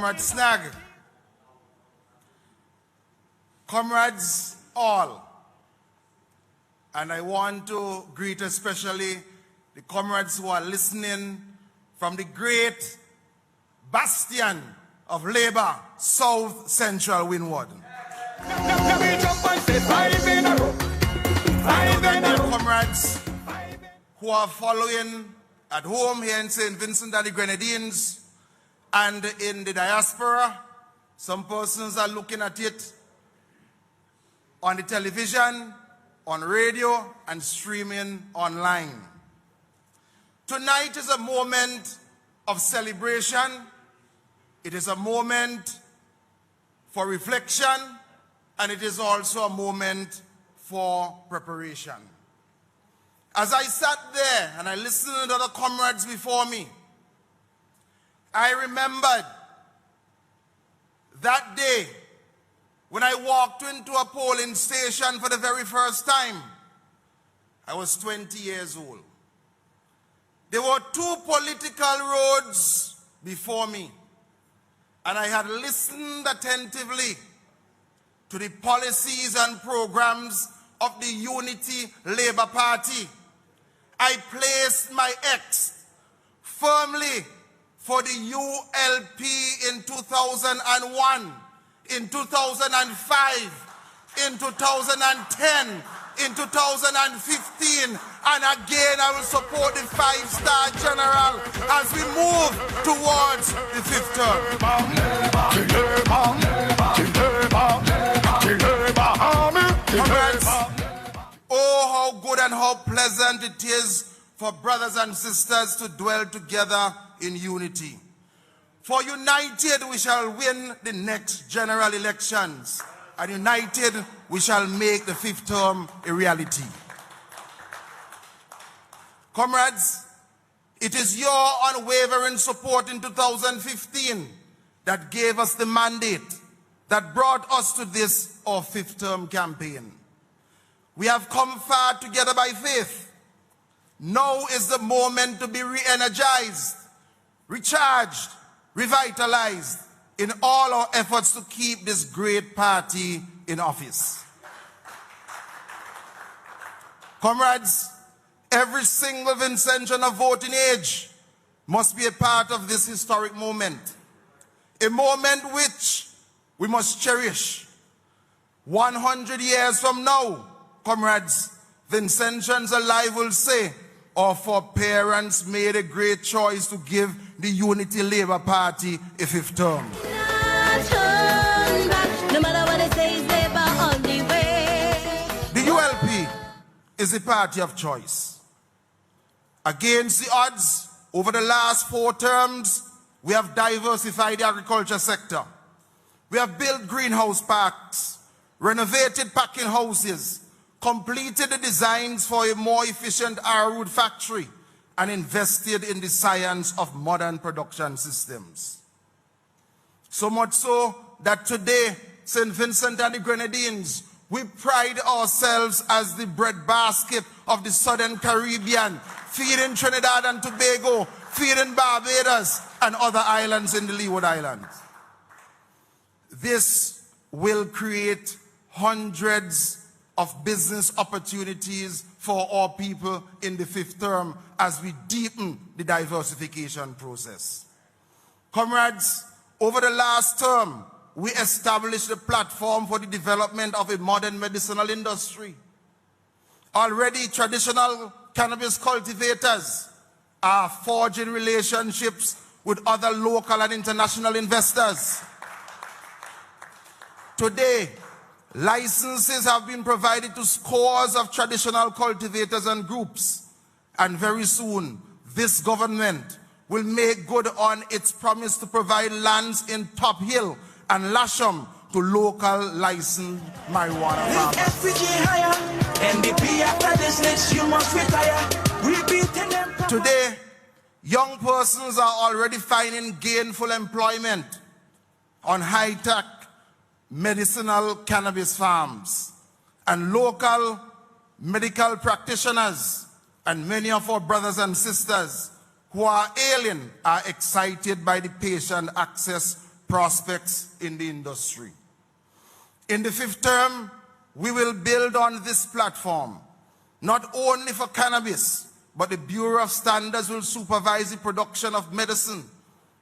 Comrade Snag, comrades all, and I want to greet especially the comrades who are listening from the great bastion of labor, South Central Windward. Comrades who are following at home here in St. Vincent and the Grenadines and in the diaspora. Some persons are looking at it on the television, on radio, and streaming online. Tonight is a moment of celebration. It is a moment for reflection, and it is also a moment for preparation. As I sat there and I listened to other comrades before me, I remembered that day when I walked into a polling station for the very first time. I was 20 years old. There were two political roads before me, and I had listened attentively to the policies and programs of the Unity Labour Party. I placed my X firmly for the ULP in 2001, in 2005, in 2010, in 2015, and again I will support the 5-star general as we move towards the 5th term. Oh, how good and how pleasant it is for brothers and sisters to dwell together in unity. For united we shall win the next general elections, and united we shall make the 5th term a reality. Comrades, it is your unwavering support in 2015 that gave us the mandate that brought us to this, our 5th term campaign. We have come far together by faith. Now is the moment to be re-energized, recharged, revitalized in all our efforts to keep this great party in office. Comrades, every single Vincentian of voting age must be a part of this historic moment, a moment which we must cherish. 100 years from now, comrades, Vincentians alive will say, our foreparents made a great choice to give the Unity Labour Party a 5th term. The ULP is the party of choice. Against the odds, over the last 4 terms, we have diversified the agriculture sector. We have built greenhouse parks, renovated packing houses, completed the designs for a more efficient arrowroot factory, and invested in the science of modern production systems. So much so that today, St. Vincent and the Grenadines, we pride ourselves as the breadbasket of the Southern Caribbean, feeding Trinidad and Tobago, feeding Barbados and other islands in the Leeward Islands. This will create hundreds of business opportunities for our people in the 5th term as we deepen the diversification process. Comrades, over the last term, we established a platform for the development of a modern medicinal industry. Already, traditional cannabis cultivators are forging relationships with other local and international investors. Today, licenses have been provided to scores of traditional cultivators and groups, and very soon this government will make good on its promise to provide lands in Top Hill and Lasham to local licensed marijuana farmers. Today, young persons are already finding gainful employment on high-tech medicinal cannabis farms, and local medical practitioners and many of our brothers and sisters who are ailing are excited by the patient access prospects in the industry. In the 5th term, we will build on this platform, not only for cannabis, but the Bureau of Standards will supervise the production of medicine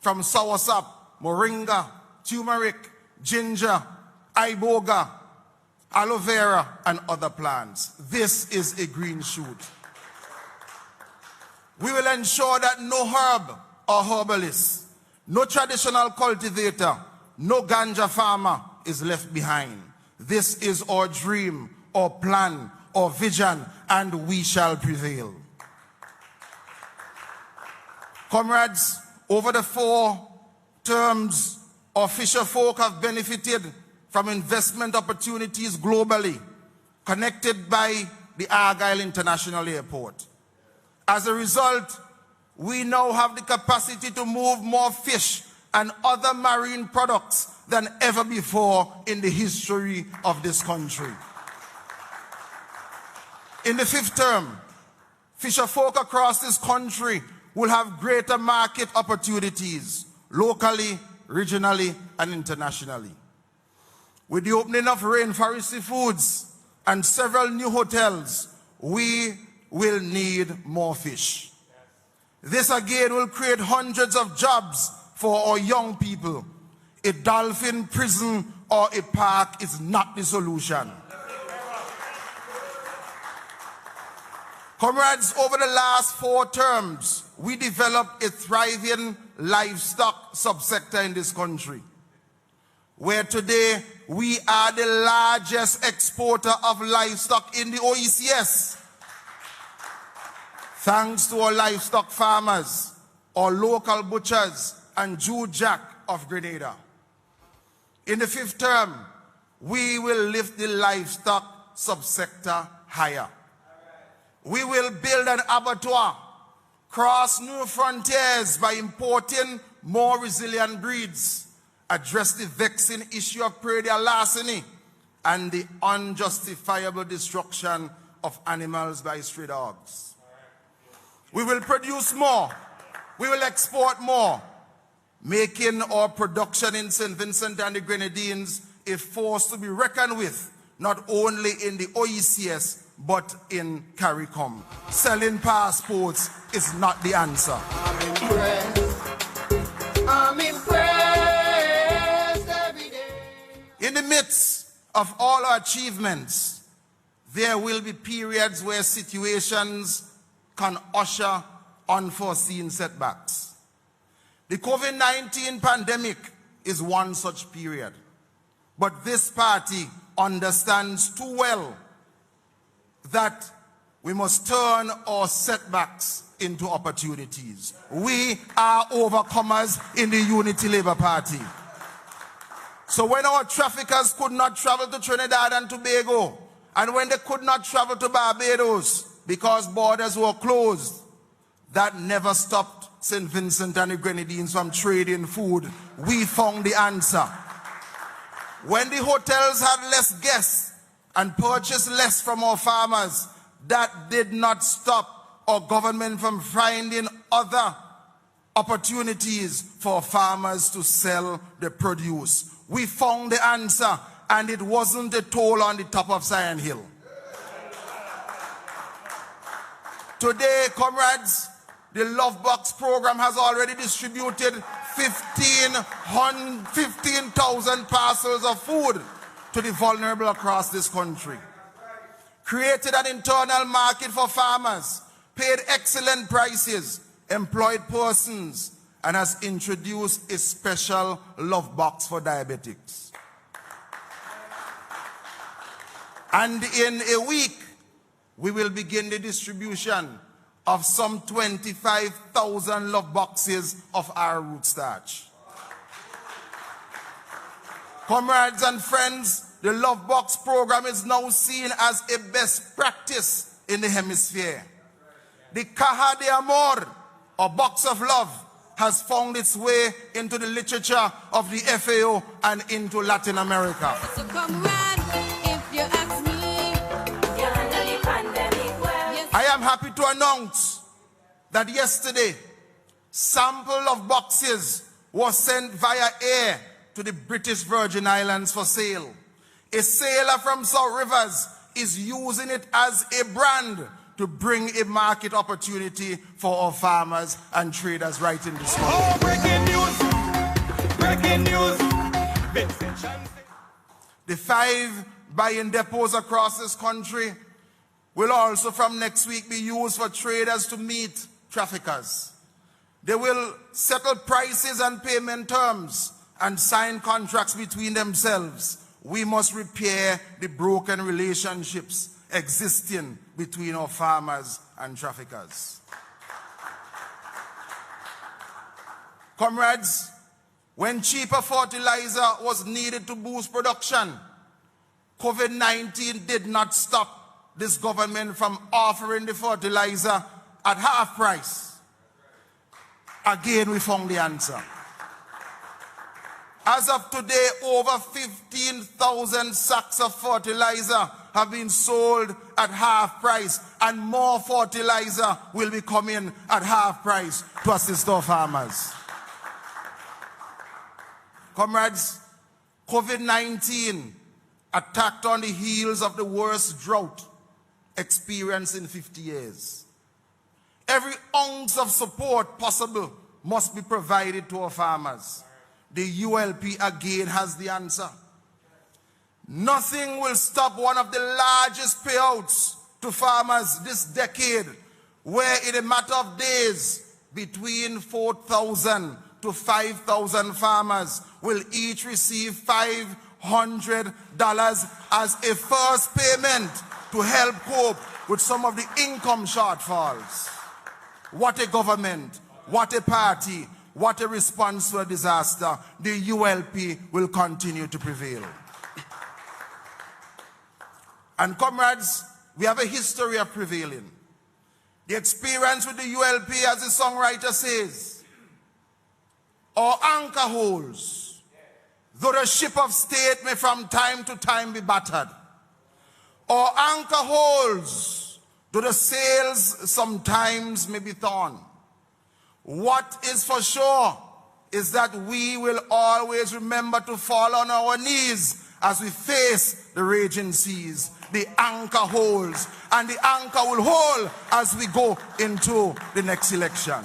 from soursop, moringa, turmeric, ginger, iboga, aloe vera, and other plants. This is a green shoot. We will ensure that no herb or herbalist, no traditional cultivator, no ganja farmer is left behind. This is our dream, our plan, our vision, and we shall prevail. Comrades, over the 4 terms, our fisher folk have benefited from investment opportunities globally, connected by the Argyle International Airport. As a result, we now have the capacity to move more fish and other marine products than ever before in the history of this country. In the 5th term, fisher folk across this country will have greater market opportunities, locally, regionally, and internationally. With the opening of Rainforest Foods and several new hotels, we will need more fish. This again will create hundreds of jobs for our young people. A dolphin prison or a park is not the solution. Comrades, over the last 4 terms, we developed a thriving livestock subsector in this country, where today we are the largest exporter of livestock in the OECS. Thanks to our livestock farmers, our local butchers, and Jude Jack of Grenada. In the 5th term, we will lift the livestock subsector higher. We will build an abattoir, cross new frontiers by importing more resilient breeds, address the vexing issue of predial larceny and the unjustifiable destruction of animals by stray dogs. We will produce more. We will export more, making our production in St. Vincent and the Grenadines a force to be reckoned with, not only in the OECS, but in CARICOM. Selling passports is not the answer. I'm impressed every day. In the midst of all our achievements, there will be periods where situations can usher unforeseen setbacks. The COVID-19 pandemic is one such period, but this party understands too well that we must turn our setbacks into opportunities. We are overcomers in the Unity Labour Party. So when our traffickers could not travel to Trinidad and Tobago, and when they could not travel to Barbados because borders were closed, that never stopped St. Vincent and the Grenadines from trading food. We found the answer. When the hotels had less guests and purchased less from our farmers, that did not stop our government from finding other opportunities for farmers to sell the produce. We found the answer, and it wasn't a toll on the top of Zion Hill. Today, comrades, the Love Box program has already distributed 15,000 parcels of food to the vulnerable across this country. Created an internal market for farmers, paid excellent prices, employed persons, and has introduced a special Love Box for diabetics. And in a week, we will begin the distribution of some 25,000 Love Boxes of our root starch. Comrades and friends, the Love Box program is now seen as a best practice in the hemisphere. The Caja de Amor, or Box of Love, has found its way into the literature of the FAO and into Latin America. So comrade, if you ask me, you handle the pandemic well. Yes. I am happy to announce that yesterday, sample of boxes was sent via air to the British Virgin Islands for sale. A sailor from South Rivers is using it as a brand to bring a market opportunity for our farmers and traders right in this country. Oh, breaking news! Breaking news! The 5 buying depots across this country will also from next week be used for traders to meet traffickers. They will settle prices and payment terms and sign contracts between themselves. We must repair the broken relationships existing between our farmers and traffickers. Comrades, when cheaper fertilizer was needed to boost production, COVID-19 did not stop this government from offering the fertilizer at half price. Again, we found the answer. As of today, over 15,000 sacks of fertilizer have been sold at half price, and more fertilizer will be coming at half price to assist our farmers. Comrades, COVID-19 attacked on the heels of the worst drought experienced in 50 years. Every ounce of support possible must be provided to our farmers. The ULP again has the answer. Nothing will stop one of the largest payouts to farmers this decade, where in a matter of days, between 4,000 to 5,000 farmers will each receive $500 as a first payment to help cope with some of the income shortfalls. What a government, what a party, what a response to a disaster. The ULP will continue to prevail. And comrades, we have a history of prevailing. The experience with the ULP, as the songwriter says, our anchor holds, though the ship of state may from time to time be battered. Our anchor holds, though the sails sometimes may be torn. What is for sure is that we will always remember to fall on our knees as we face the raging seas. The anchor holds, and the anchor will hold as we go into the next election.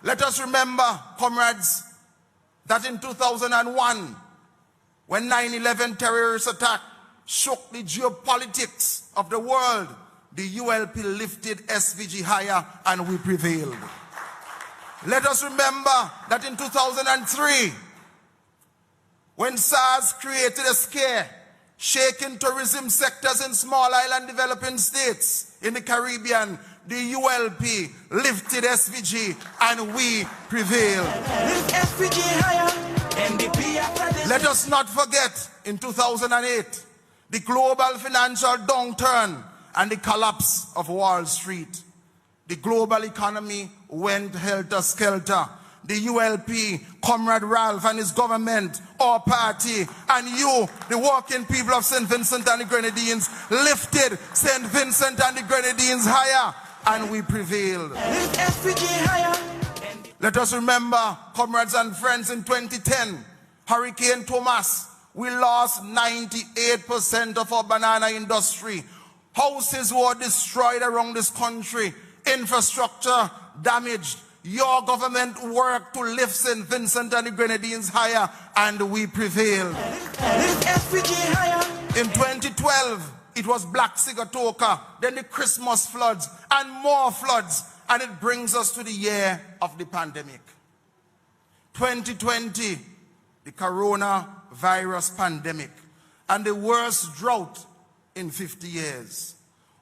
Let us remember, comrades, that in 2001, when 9/11 terrorist attack shook the geopolitics of the world, the ULP lifted SVG higher and we prevailed. Let us remember that in 2003, when SARS created a scare, shaking tourism sectors in small island developing states in the Caribbean, the ULP lifted SVG and we prevailed. Let us not forget, in 2008, the global financial downturn and the collapse of Wall Street. The global economy went helter-skelter. The ULP, Comrade Ralph and his government, our party, and you, the working people of St. Vincent and the Grenadines, lifted St. Vincent and the Grenadines higher, and we prevailed. Let us remember, comrades and friends, in 2010, Hurricane Thomas, we lost 98% of our banana industry. Houses were destroyed around this country. Infrastructure damaged. Your government worked to lift St. Vincent and the Grenadines higher, and we prevailed. In 2012, it was Black Sigatoka, then the Christmas floods, and more floods, and it brings us to the year of the pandemic. 2020, the coronavirus pandemic, and the worst drought in 50 years.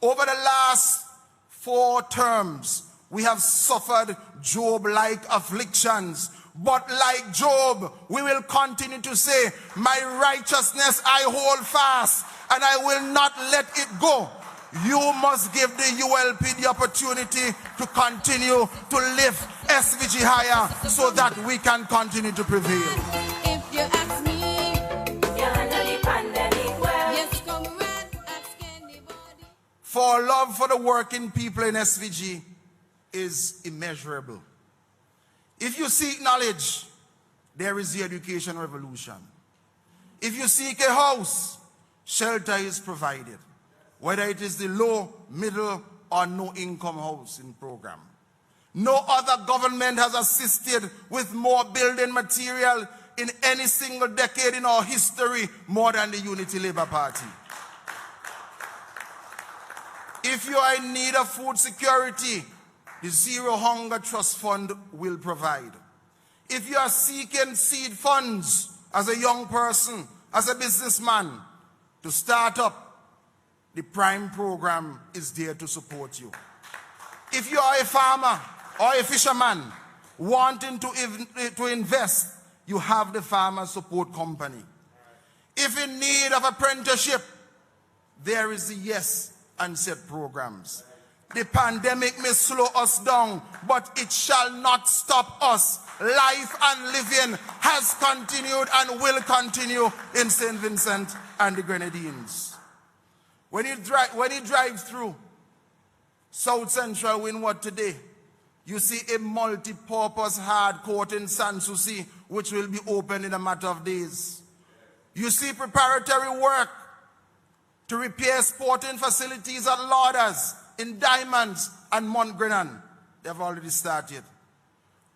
Over the last 4 terms, we have suffered Job-like afflictions. But like Job, we will continue to say, my righteousness I hold fast, and I will not let it go. You must give the ULP the opportunity to continue to lift SVG higher so that we can continue to prevail. If you ask me, you handle the pandemic well. Yes, comrade, ask anybody. For love for the working people in SVG is immeasurable. If you seek knowledge, there is the education revolution. If you seek a house, shelter is provided, whether it is the low, middle, or no-income housing program. No other government has assisted with more building material in any single decade in our history more than the Unity Labour Party. If you are in need of food security, the Zero Hunger Trust Fund will provide. If you are seeking seed funds as a young person, as a businessman, to start up, the Prime program is there to support you. If you are a farmer or a fisherman wanting to invest, you have the Farmer Support Company. If in need of apprenticeship, there is the Yes and Set programs. The pandemic may slow us down, but it shall not stop us. Life and living has continued and will continue in St. Vincent and the Grenadines. When you drive through South Central Windward today, you see a multi-purpose hard court in Sanssouci, which will be open in a matter of days. You see preparatory work to repair sporting facilities at Lauders, in Diamonds, and Montgrenan. They have already started.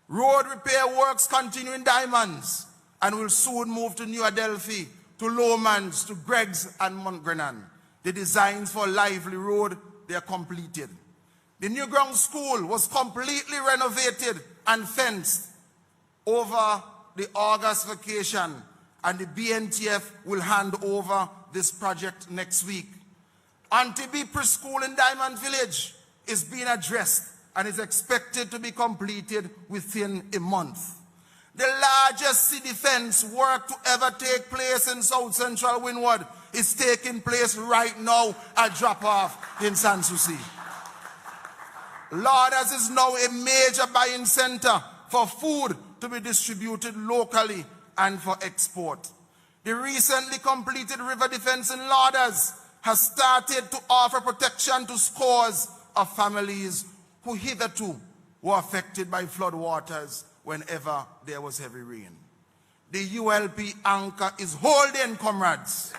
Road repair works continue in Diamonds and will soon move to New Adelphi, to Lomans, to Greggs, and Montgrenan. The designs for Lively Road, they are completed. The New Ground School was completely renovated and fenced over the August vacation, and the BNTF will hand over this project next week. Antibi Preschool in Diamond Village is being addressed and is expected to be completed within a month. The largest city fence work to ever take place in South Central Windward is taking place right now at Drop-Off in Sanssouci. Lauders is now a major buying center for food to be distributed locally and for export. The recently completed river defense in Lauders has started to offer protection to scores of families who hitherto were affected by flood waters whenever there was heavy rain. The ULP anchor is holding, comrades,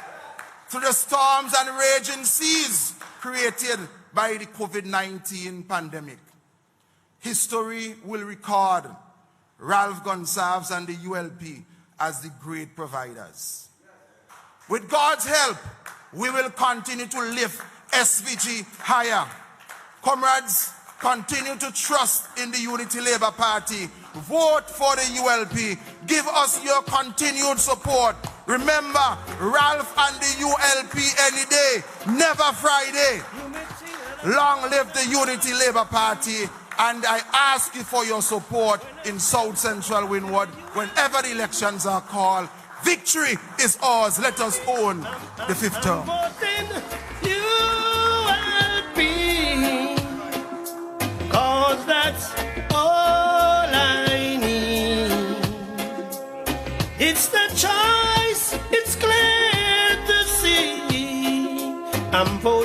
through the storms and raging seas created by the COVID-19 pandemic. History will record Ralph Gonsalves and the ULP as the great providers. With God's help, we will continue to lift SVG higher. Comrades, continue to trust in the Unity Labour Party. Vote for the ULP. Give us your continued support. Remember, Ralph and the ULP any day, never Friday. Long live the Unity Labour Party. And I ask you for your support in South Central Windward whenever the elections are called. Victory is ours. Let us own the fifth term. Cause that's all I need. It's the choice, it's clear to see. I'm for